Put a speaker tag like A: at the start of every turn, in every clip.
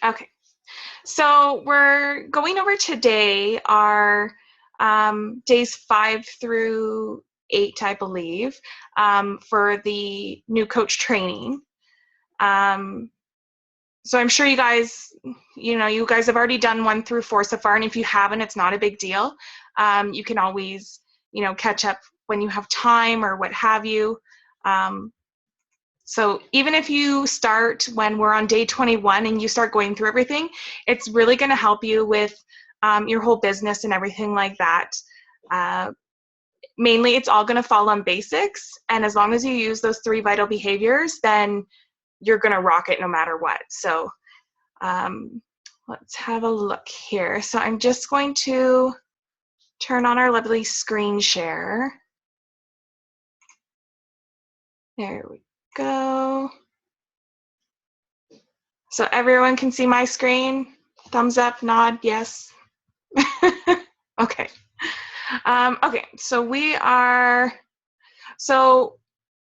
A: Okay. So we're going over today our days 5 through 8, I believe, for the new coach training. So I'm sure you guys have already done 1 through 4 so far, and if you haven't, it's not a big deal. You can always, catch up when you have time or what have you. So even if you start when we're on day 21 and you start going through everything, it's really going to help you with your whole business and everything like that. Mainly, it's all going to fall on basics, and as long as you use those 3 vital behaviors, then you're going to rock it no matter what. So let's have a look here. So I'm just going to turn on our lovely screen share. There we go. So everyone can see my screen? Thumbs up, nod, yes. Okay. Okay, so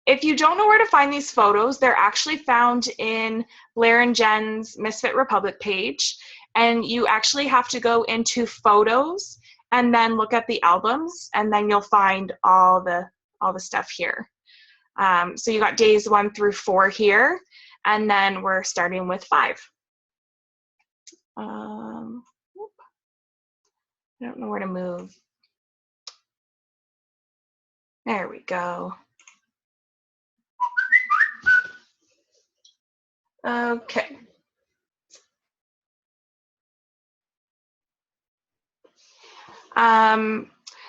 A: if you don't know where to find these photos, they're actually found in Blair and Jen's Misfit Republic page, and you actually have to go into photos and then look at the albums, and then you'll find all the stuff here. So you got days 1 through 4 here, and then we're starting with 5. I don't know where to move. There we go. Okay.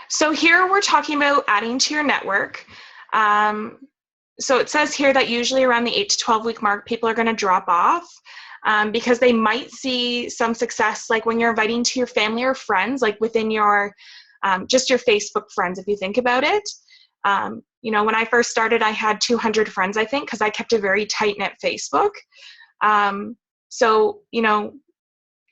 A: So here we're talking about adding to your network. So it says here that usually around the 8 to 12 week mark, people are going to drop off because they might see some success, like when you're inviting to your family or friends, like within your just your Facebook friends, if you think about it. When I first started, I had 200 friends, I think, because I kept a very tight-knit Facebook. So,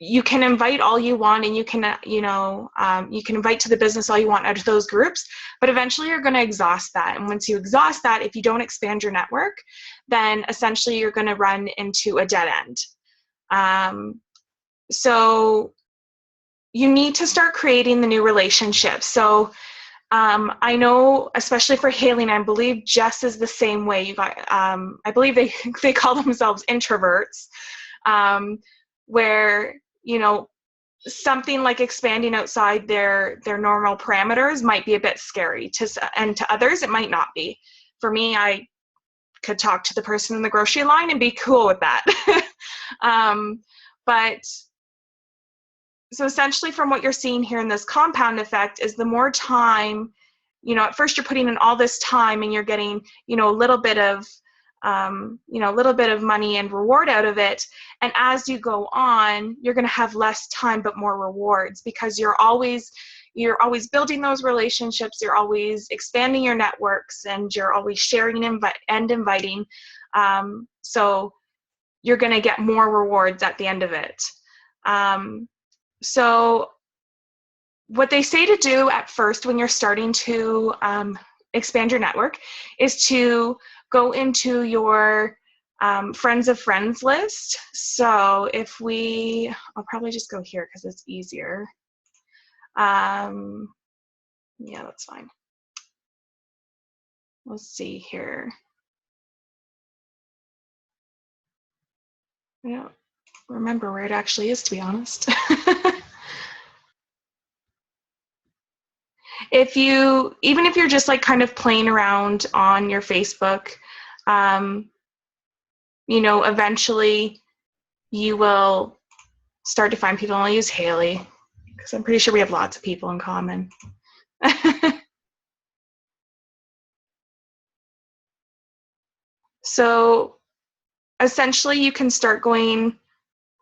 A: you can invite all you want, and you can invite to the business all you want out of those groups, but eventually you're going to exhaust that. And once you exhaust that, if you don't expand your network, then essentially you're going to run into a dead end. So you need to start creating the new relationships. So I know, especially for Haley, and I believe Jess is the same way. You got, I believe they call themselves introverts, where something like expanding outside their normal parameters might be a bit scary and to others it might not be. For me, I could talk to the person in the grocery line and be cool with that. But so essentially, from what you're seeing here in this compound effect, is the more time, at first you're putting in all this time and you're getting, a little bit of money and reward out of it. And as you go on, you're going to have less time but more rewards, because you're always building those relationships, you're always expanding your networks, and you're always sharing and inviting. So you're going to get more rewards at the end of it. So what they say to do at first when you're starting to expand your network is to go into your friends of friends list. So I'll probably just go here because it's easier. Yeah, that's fine. Let's see here. I don't remember where it actually is, to be honest. Even if you're just like kind of playing around on your Facebook, eventually you will start to find people. And I'll use Haley because I'm pretty sure we have lots of people in common. So essentially you can start going,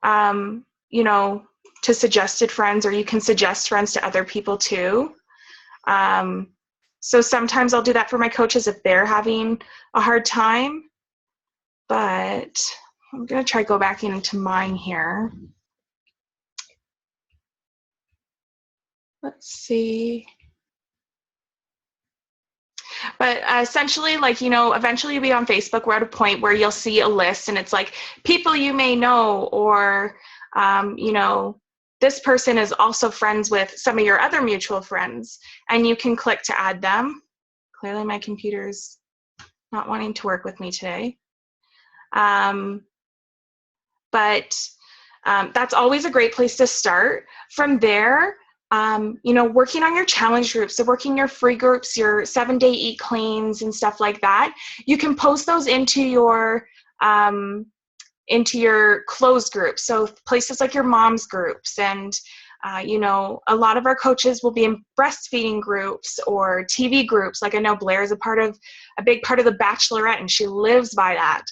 A: to suggested friends, or you can suggest friends to other people too. So sometimes I'll do that for my coaches if they're having a hard time, but I'm going to try go back into mine here. Let's see. But essentially, eventually you'll be on Facebook. We're at a point where you'll see a list and it's like people you may know, or You know, this person is also friends with some of your other mutual friends, and you can click to add them. Clearly my computer's not wanting to work with me today. But that's always a great place to start. From there, you know, working on your challenge groups, so working your free groups, your 7-day eat cleans and stuff like that, you can post those into your closed groups. So places like your mom's groups, and you know, a lot of our coaches will be in breastfeeding groups or TV groups. Like I know Blair is a big part of the Bachelorette, and she lives by that.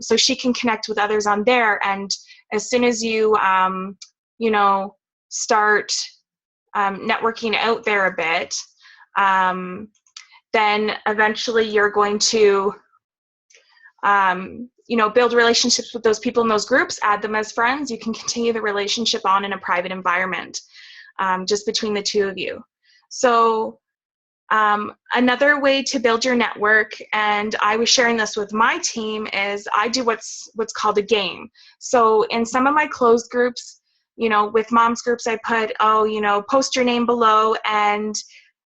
A: So she can connect with others on there. And as soon as you, you know, start networking out there a bit, then eventually you're going to, you know, build relationships with those people in those groups, add them as friends. You can continue the relationship on in a private environment, just between the two of you. So another way to build your network, and I was sharing this with my team, is I do what's called a game. So in some of my closed groups, you know, with moms groups, I put, oh, you know, post your name below, and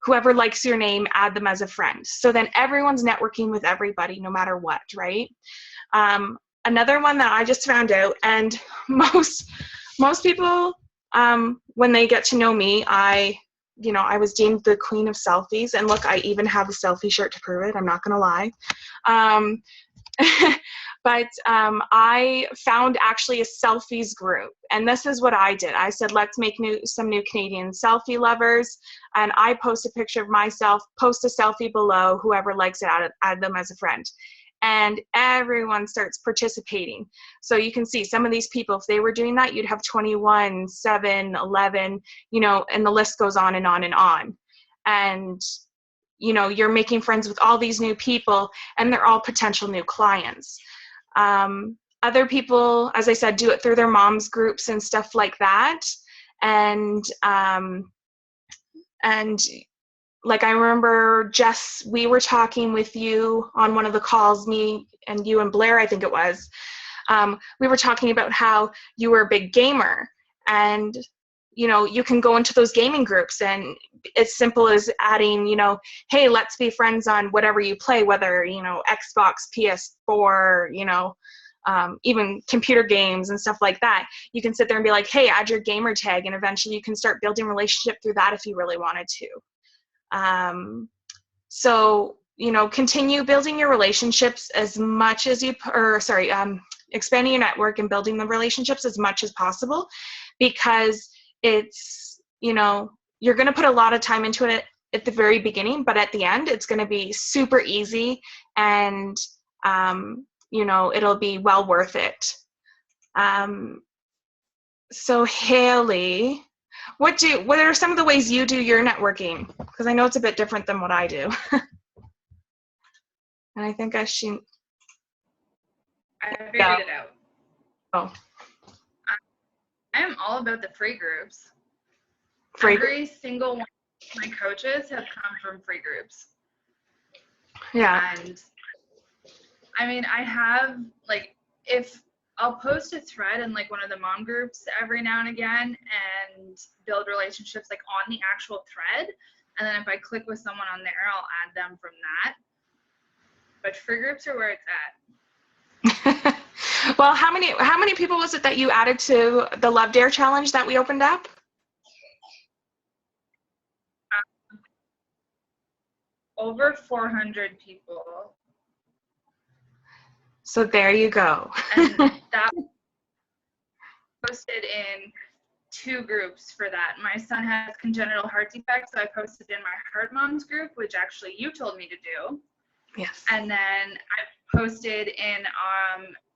A: whoever likes your name, add them as a friend. So then everyone's networking with everybody, no matter what, right? Another one that I just found out, and most people, when they get to know me, you know, I was deemed the queen of selfies, and look, I even have a selfie shirt to prove it. I'm not gonna lie. But I found actually a selfies group, and this is what I did. I said, let's make some new Canadian selfie lovers, and I post a picture of myself, post a selfie below, whoever likes it, add them as a friend. And everyone starts participating. So you can see some of these people, if they were doing that, you'd have 21, 7, 11, you know, and the list goes on and on and on. And, you know, you're making friends with all these new people, and they're all potential new clients. Other people, as I said, do it through their moms groups and stuff like that. And like I remember, Jess, we were talking with you on one of the calls, me and you and Blair, I think it was. We were talking about how you were a big gamer, and you know, you can go into those gaming groups, and it's simple as adding, you know, hey, let's be friends on whatever you play, whether, you know, Xbox, PS4, you know, even computer games and stuff like that. You can sit there and be like, hey, add your gamer tag, and eventually you can start building relationship through that if you really wanted to. So, you know, continue building your relationships as much as expanding your network and building the relationships as much as possible, because it's, you know, you're going to put a lot of time into it at the very beginning, but at the end, it's going to be super easy, and, you know, it'll be well worth it. So Haley, what are some of the ways you do your networking? Because I know it's a bit different than what I do. And I think I figured
B: it out.
A: Oh.
B: I am all about the free groups. Every single one of my coaches have come from free groups.
A: Yeah.
B: And I mean, I have, like, if I'll post a thread in like one of the mom groups every now and again and build relationships like on the actual thread. And then if I click with someone on there, I'll add them from that. But free groups are where it's at.
A: Well, how many people was it that you added to the Love Dare challenge that we opened up?
B: Over 400 people.
A: So there you go.
B: And that posted in 2 groups for that. My son has congenital heart defects, so I posted in my Heart Moms group, which actually you told me to do.
A: Yes.
B: And then I posted in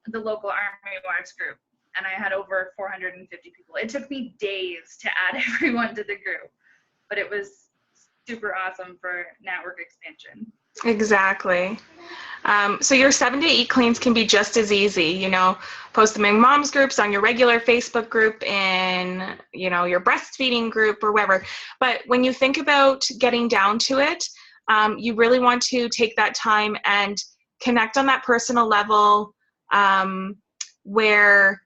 B: the local Army Wives group, and I had over 450 people. It took me days to add everyone to the group, but it was super awesome for network expansion.
A: Exactly. So your 7-day eat cleans can be just as easy, you know, post them in moms groups, on your regular Facebook group, in, you know, your breastfeeding group or wherever. But when you think about getting down to it, you really want to take that time and connect on that personal level, where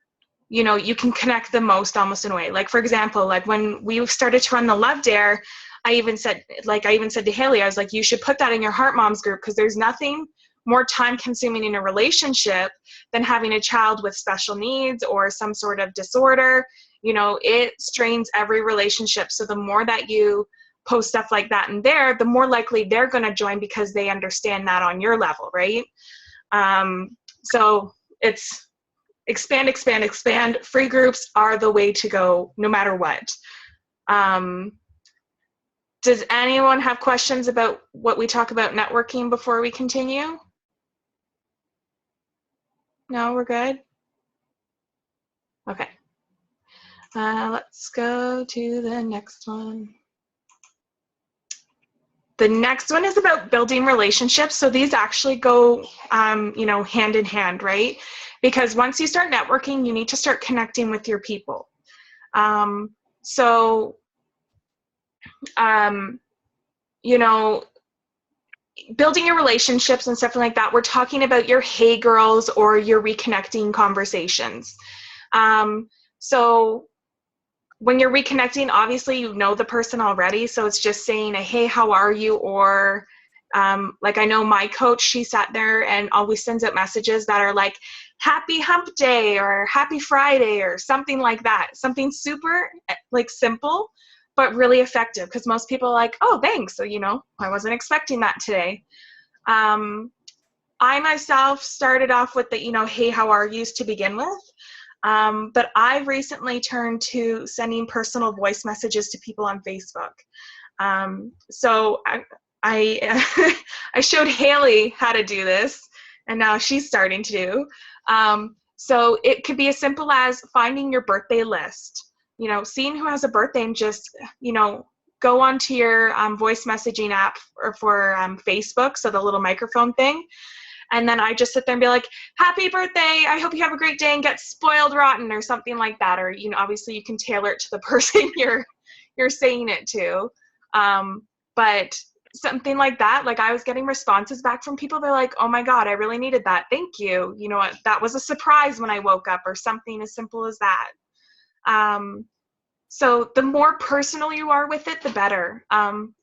A: you can connect the most almost in a way. Like, for example, like when we started to run the Love Dare, I even said to Haley, I was like, you should put that in your Heart Moms group, because there's nothing more time consuming in a relationship than having a child with special needs or some sort of disorder. It strains every relationship. So the more that you post stuff like that in there, the more likely they're going to join, because they understand that on your level, right? So it's expand, expand, expand. Free groups are the way to go, no matter what. Does anyone have questions about what we talk about networking before we continue? No, we're good? Okay. Let's go to the next one. The next one is about building relationships. So these actually go, hand in hand, right? Because once you start networking, you need to start connecting with your people. Building your relationships and stuff like that, we're talking about your hey girls or your reconnecting conversations. So when you're reconnecting, obviously you know the person already, so it's just saying a hey, how are you? Or like, I know my coach, she sat there and always sends out messages that are like, happy hump day or happy Friday or something like that. Something super like simple, but really effective, because most people are like, oh, thanks. So, I wasn't expecting that today. I myself started off with the, hey, how are yous to begin with. But I've recently turned to sending personal voice messages to people on Facebook. So I showed Haley how to do this, and now she's starting to do. So it could be as simple as finding your birthday list, seeing who has a birthday, and just, go onto your voice messaging app for Facebook, so the little microphone thing. And then I just sit there and be like, happy birthday, I hope you have a great day and get spoiled rotten, or something like that. Or, obviously you can tailor it to the person you're saying it to. But something like that, like I was getting responses back from people. They're like, oh my God, I really needed that. Thank you. That was a surprise when I woke up, or something as simple as that. So the more personal you are with it, the better.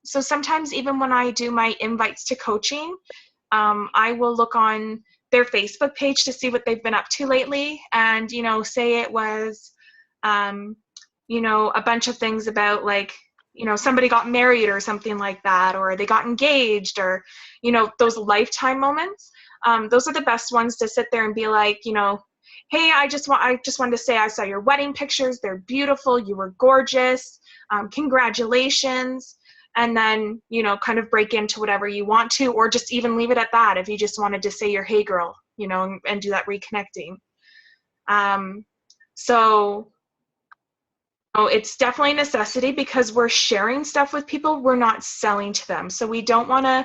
A: So sometimes even when I do my invites to coaching, I will look on their Facebook page to see what they've been up to lately. And, say it was, a bunch of things about, like, somebody got married or something like that, or they got engaged, or, those lifetime moments. Those are the best ones to sit there and be like, hey, I just wanted to say I saw your wedding pictures. They're beautiful. You were gorgeous. Congratulations. And then, kind of break into whatever you want to, or just even leave it at that if you just wanted to say your hey girl, and do that reconnecting. So it's definitely a necessity, because we're sharing stuff with people. We're not selling to them. So we don't want to,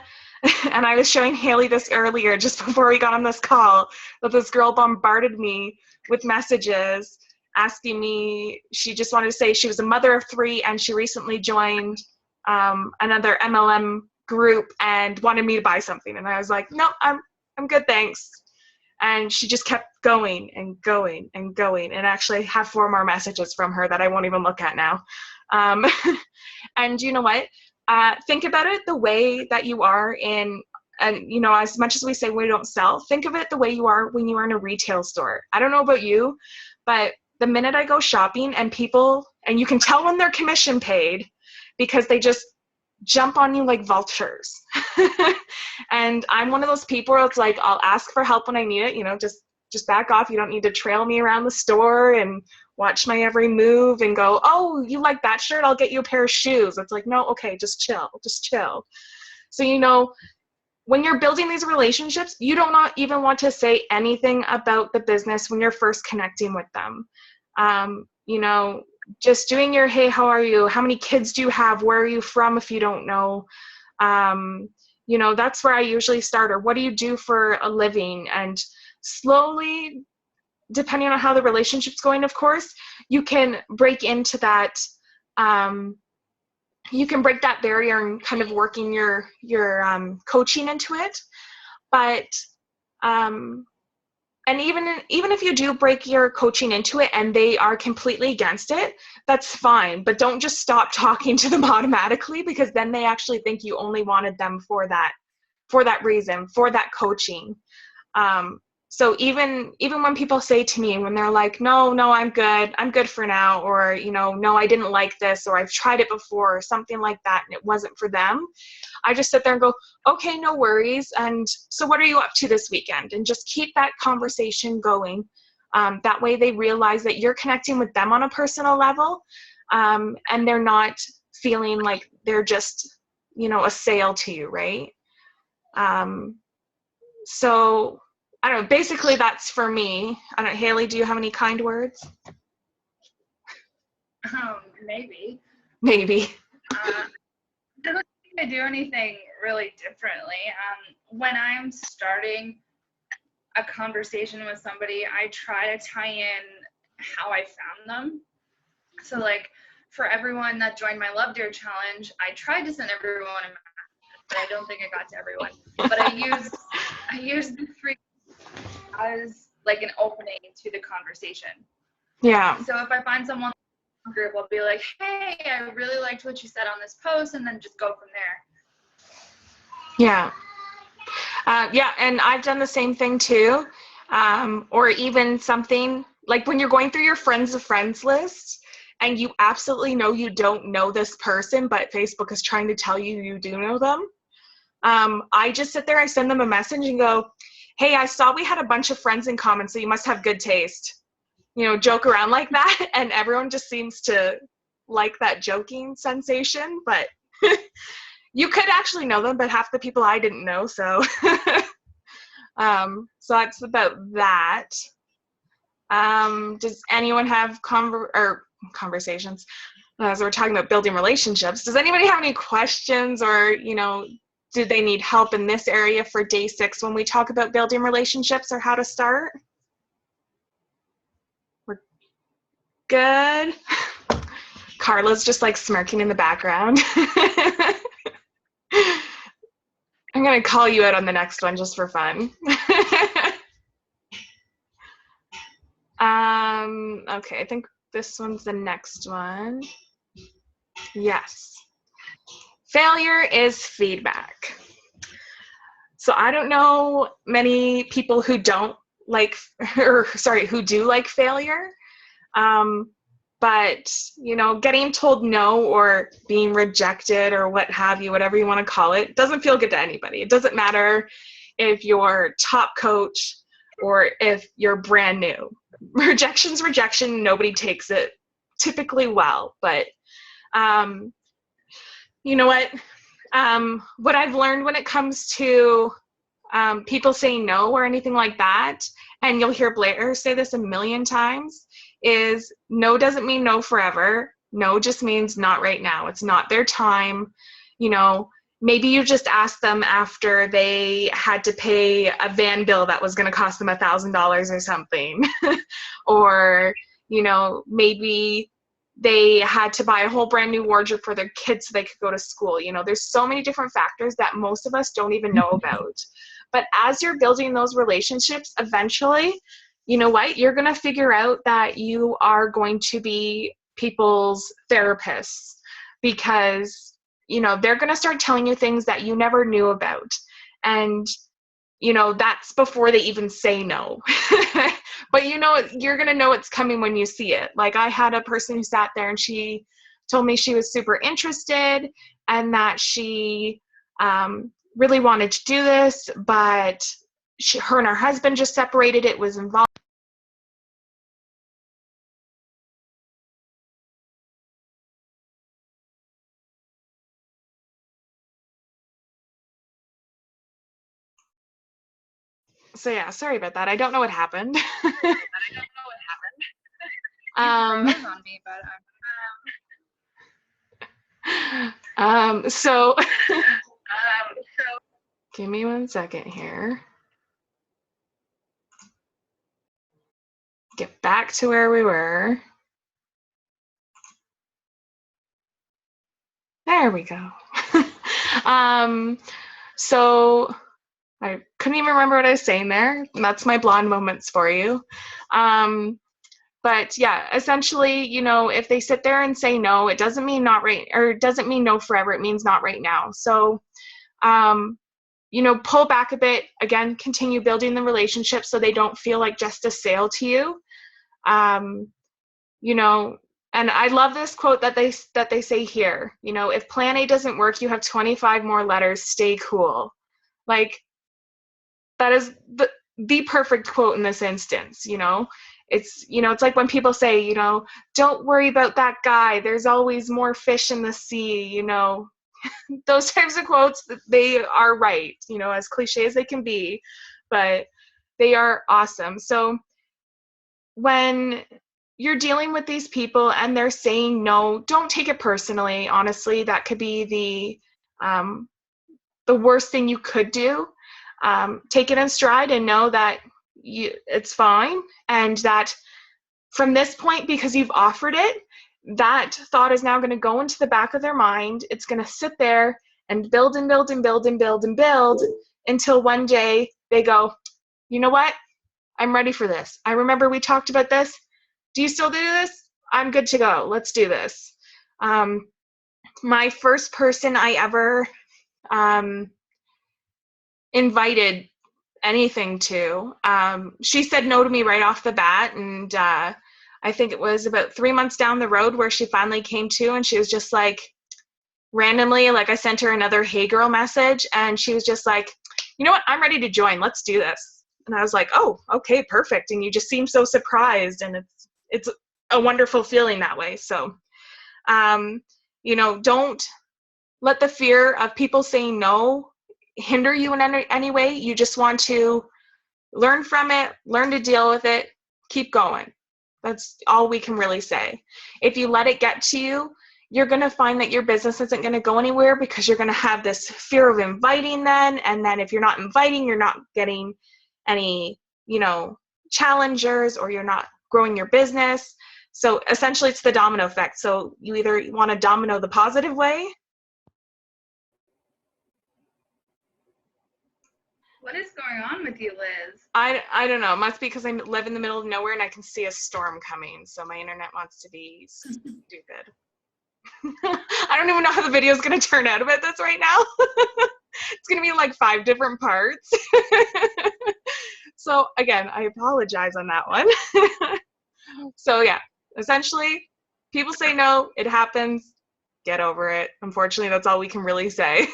A: and I was showing Haley this earlier, just before we got on this call, that this girl bombarded me with messages asking me, she just wanted to say she was a mother of 3 and she recently joined another MLM group and wanted me to buy something. And I was like, no, I'm good, thanks. And she just kept going and going and going. And actually I have 4 more messages from her that I won't even look at now. And you know what? Think about it the way that you are in, and as much as we say we don't sell, think of it the way you are when you are in a retail store. I don't know about you, but the minute I go shopping and people, and you can tell when they're commission paid, because they just jump on you like vultures. And I'm one of those people where it's like, I'll ask for help when I need it, just back off. You don't need to trail me around the store and watch my every move and go, oh, you like that shirt? I'll get you a pair of shoes. It's like, no, okay, just chill. So, when you're building these relationships, you don't not even want to say anything about the business when you're first connecting with them. Just doing your, hey, how are you? How many kids do you have? Where are you from if you don't know? That's where I usually start. Or what do you do for a living? And slowly, depending on how the relationship's going, of course, you can break into that. You can break that barrier and kind of working your coaching into it. But And even if you do break your coaching into it and they are completely against it, that's fine. But don't just stop talking to them automatically, because then they actually think you only wanted them for that reason, for that coaching. So even when people say to me, when they're like, no, I'm good for now, or, no, I didn't like this, or I've tried it before, or something like that, and it wasn't for them, I just sit there and go, okay, no worries. And so what are you up to this weekend? And just keep that conversation going. That way they realize that you're connecting with them on a personal level, and they're not feeling like they're just, a sale to you, right? So I don't know, basically that's for me. I don't know, Haley, do you have any kind words?
B: Maybe.
A: Maybe.
B: I don't think I do anything really differently. When I'm starting a conversation with somebody, I try to tie in how I found them. So like for everyone that joined my Love Dare challenge, I tried to send everyone a message, but I don't think I got to everyone. But I used the free as like an opening to the conversation.
A: Yeah.
B: So if I find someone in the group, I'll be like, hey, I really liked what you said on this post, and then just go from there.
A: Yeah. Yeah, and I've done the same thing too. Or even something like when you're going through your friends of friends list and you absolutely know you don't know this person, but Facebook is trying to tell you you do know them. I just sit there, I send them a message and go, hey, I saw we had a bunch of friends in common, so you must have good taste. Joke around like that, and everyone just seems to like that joking sensation, but you could actually know them, but half the people I didn't know, so so that's about that. Does anyone have conversations? As we're talking about building relationships, does anybody have any questions, or do they need help in this area for day 6 when we talk about building relationships or how to start? We're good. Carla's just like smirking in the background. I'm gonna call you out on the next one just for fun. Okay, I think this one's the next one. Yes. Failure is feedback. So I don't know many people who don't like, who do like failure. But, getting told no or being rejected or what have you, whatever you want to call it, doesn't feel good to anybody. It doesn't matter if you're top coach or if you're brand new. Rejection's rejection. Nobody takes it typically well. But you know what? What I've learned when it comes to people saying no or anything like that, and you'll hear Blair say this a million times, is no doesn't mean no forever. No just means not right now. It's not their time. Maybe you just asked them after they had to pay a van bill that was going to cost them $1,000 or something. Or, maybe they had to buy a whole brand new wardrobe for their kids so they could go to school. There's so many different factors that most of us don't even know about. But as you're building those relationships, eventually, you know what? You're going to figure out that you are going to be people's therapists, because, they're going to start telling you things that you never knew about. And, that's before they even say no. But, you're going to know it's coming when you see it. Like I had a person who sat there and she told me she was super interested and that she really wanted to do this, but her and her husband just separated. It was involved. So yeah, sorry about that. I don't know what happened.
B: On me, but
A: so give me 1 second here. Get back to where we were. There we go. So I couldn't even remember what I was saying there. That's my blonde moments for you. But yeah, essentially, you know, if they sit there and say no, it doesn't mean not right, or it doesn't mean no forever. It means not right now. So, you know, pull back a bit. Again, continue building the relationship so they don't feel like just a sale to you. You know, and I love this quote that they say here. You know, if plan A doesn't work, you have 25 more letters. Stay cool. Like, that is the perfect quote in this instance. You know, it's, you know, it's like when people say, you know, don't worry about that guy. There's always more fish in the sea. You know, those types of quotes, they are right. You know, as cliche as they can be, but they are awesome. So when you're dealing with these people and they're saying no, don't take it personally. Honestly, that could be the worst thing you could do. Take it in stride and know that it's fine, and that from this point, because you've offered it, that thought is now going to go into the back of their mind. It's going to sit there and build and build and build and build and build until one day they go, you know what? I'm ready for this. I remember we talked about this. Do you still do this? I'm good to go. Let's do this. My first person I ever invited anything to, she said no to me right off the bat. And I think it was about 3 months down the road where she finally came to, and she was just like, randomly, like I sent her another hey girl message, and she was just like, you know what? I'm ready to join. Let's do this. And I was like, oh, okay, perfect. And you just seem so surprised, and it's a wonderful feeling that way. So, you know, don't let the fear of people saying no hinder you in any way. You just want to learn from it, learn to deal with it, keep going. That's all we can really say. If you let it get to you, you're going to find that your business isn't going to go anywhere, because you're going to have this fear of inviting then. And then if you're not inviting, you're not getting any, you know, challengers, or you're not growing your business. So essentially it's the domino effect. So you either want to domino the positive way.
B: What is going on with you, Liz?
A: I don't know. It must be because I live in the middle of nowhere and I can see a storm coming. So my internet wants to be stupid. I don't even know how the video is going to turn out about this right now. It's going to be like 5 different parts. So again, I apologize on that one. So yeah, essentially, people say no, it happens, get over it. Unfortunately, that's all we can really say.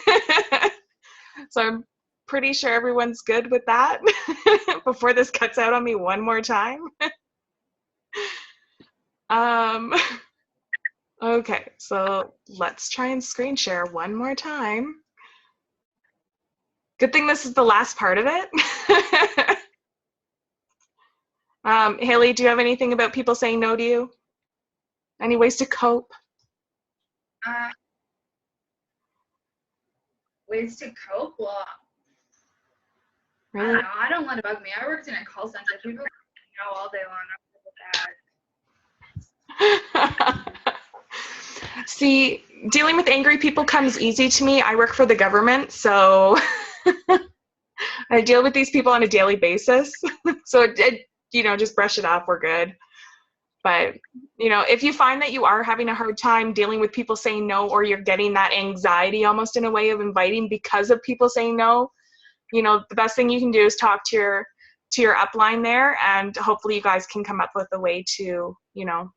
A: So I'm pretty sure everyone's good with that before this cuts out on me one more time. Okay, so let's try and screen share one more time. Good thing this is the last part of it. Haley, do you have anything about people saying no to you? Any ways to cope?
B: Ways to cope? Well,
A: Really?
B: I don't know. I don't let it bug me. I worked in a call center. People know all day long.
A: See, dealing with angry people comes easy to me. I work for the government, so I deal with these people on a daily basis. So you know, just brush it off. We're good. But, you know, if you find that you are having a hard time dealing with people saying no, or you're getting that anxiety almost in a way of inviting because of people saying no, you know, the best thing you can do is talk to your upline there, and hopefully you guys can come up with a way to, you know,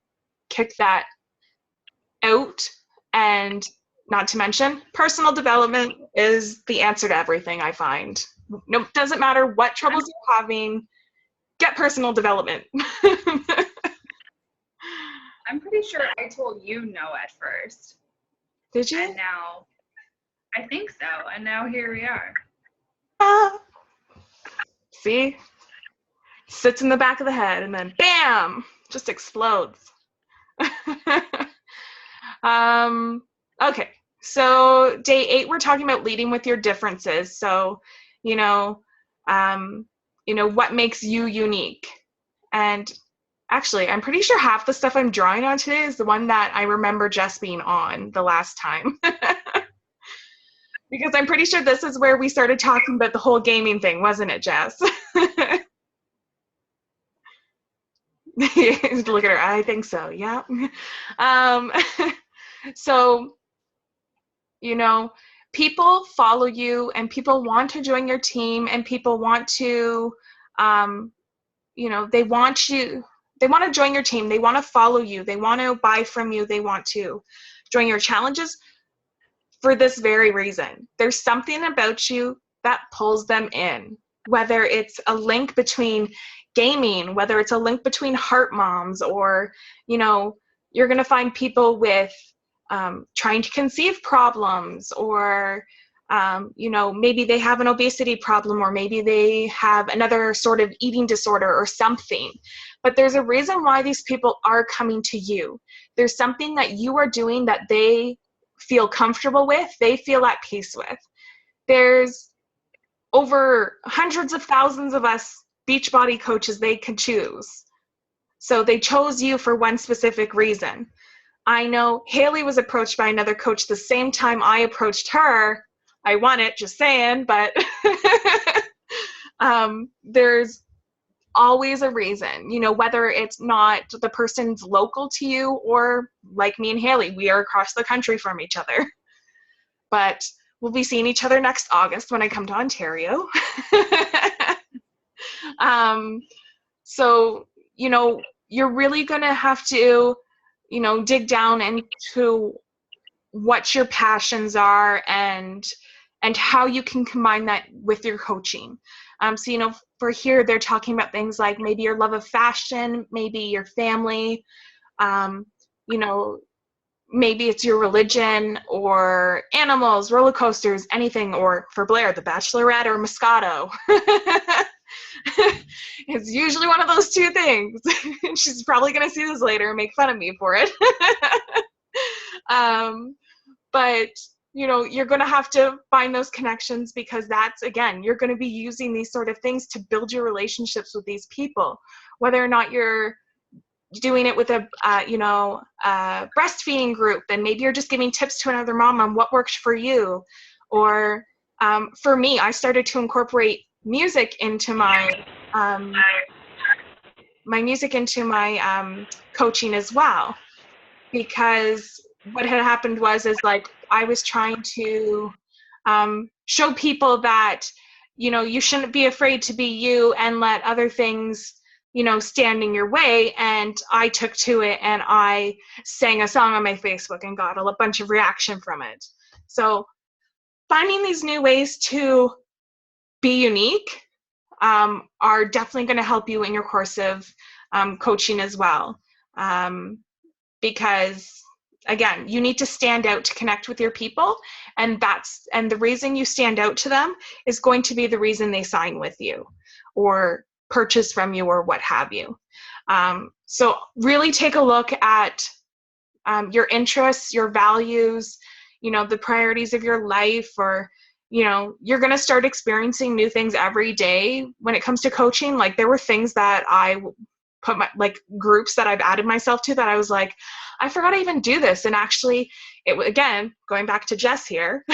A: kick that out. And not to mention, personal development is the answer to everything, I find. No, doesn't matter what troubles you're having, get personal development.
B: I'm pretty sure I told you no at first.
A: Did you?
B: And now, I think so. And now here we are.
A: See? Sits in the back of the head and then bam! Just explodes. Okay, so day 8, we're talking about leading with your differences. So, you know, what makes you unique. And actually, I'm pretty sure half the stuff I'm drawing on today is the one that I remember just being on the last time. Because I'm pretty sure this is where we started talking about the whole gaming thing, wasn't it, Jess? Look at her. I think so. Yeah. Um, so, you know, people follow you and people want to join your team and people want to, you know, they want to join your team. They want to follow you. They want to buy from you. They want to join your challenges for this very reason. There's something about you that pulls them in, whether it's a link between gaming, whether it's a link between heart moms, or, you know, you're going to find people with trying to conceive problems, or, you know, maybe they have an obesity problem, or maybe they have another sort of eating disorder or something. But there's a reason why these people are coming to you. There's something that you are doing that they feel comfortable with, they feel at peace with. There's over hundreds of thousands of us Beachbody coaches they could choose. So they chose you for one specific reason. I know Haley was approached by another coach the same time I approached her. I won it, just saying, but there's always a reason, you know, whether it's not the person's local to you or like me and Haley, we are across the country from each other. But we'll be seeing each other next August when I come to Ontario. So, you know, you're really going to have to, you know, dig down into what your passions are and how you can combine that with your coaching. So, you know, for here, they're talking about things like maybe your love of fashion, maybe your family, you know, maybe it's your religion or animals, roller coasters, anything, or for Blair, The Bachelorette or Moscato. It's usually one of those two things. She's probably going to see this later and make fun of me for it. But, you know, you're going to have to find those connections, because that's, again, you're going to be using these sort of things to build your relationships with these people, whether or not you're doing it with a, you know, breastfeeding group, and maybe you're just giving tips to another mom on what works for you. Or for me, I started to incorporate music into my coaching as well, because what had happened was like I was trying to show people that, you know, you shouldn't be afraid to be you and let other things, you know, stand in your way. And I took to it and I sang a song on my Facebook and got a bunch of reaction from it. So finding these new ways to be unique are definitely going to help you in your course of coaching as well. Because again, you need to stand out to connect with your people, and the reason you stand out to them is going to be the reason they sign with you or purchase from you or what have you. So really take a look at your interests, your values, you know, the priorities of your life, or, you know, you're going to start experiencing new things every day when it comes to coaching. Like there were things that I put like groups that I've added myself to that I was like, I forgot I even do this. And actually again, going back to Jess here,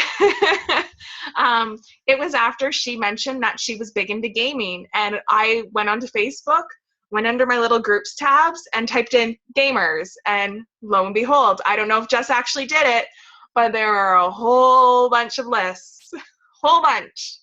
A: it was after she mentioned that she was big into gaming, and I went onto Facebook, went under my little groups tabs and typed in gamers, and lo and behold, I don't know if Jess actually did it, but there are a whole bunch of lists, whole bunch.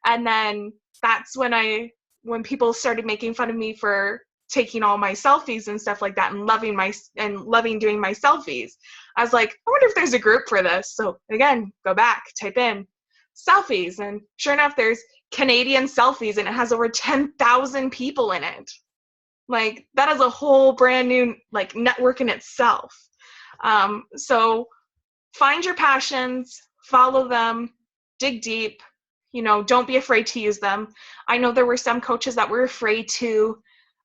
A: And then that's when people started making fun of me for taking all my selfies and stuff like that, and loving doing my selfies. I was like, I wonder if there's a group for this. So again, go back, type in selfies, and sure enough, there's Canadian selfies, and it has over 10,000 people in it. Like that is a whole brand new like network in itself. So find your passions, follow them, dig deep, you know, don't be afraid to use them. I know there were some coaches that were afraid to,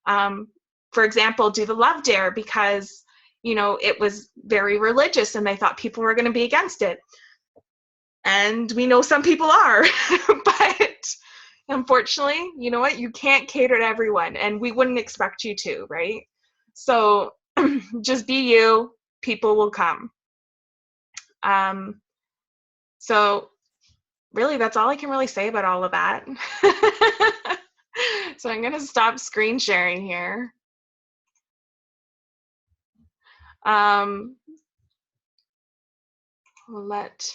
A: for example, do the Love Dare because, you know, it was very religious and they thought people were going to be against it. And we know some people are, but unfortunately, you know what? You can't cater to everyone, and we wouldn't expect you to, right? So just be you, people will come. So really, that's all I can really say about all of that. So I'm going to stop screen sharing here. Um, we'll let,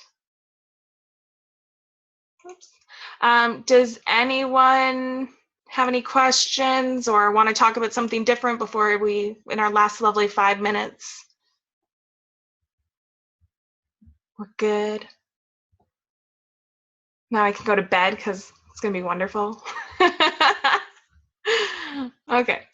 A: oops. Does anyone have any questions or want to talk about something different before we, in our last lovely 5 minutes? We're good. Now I can go to bed because it's going to be wonderful. Okay.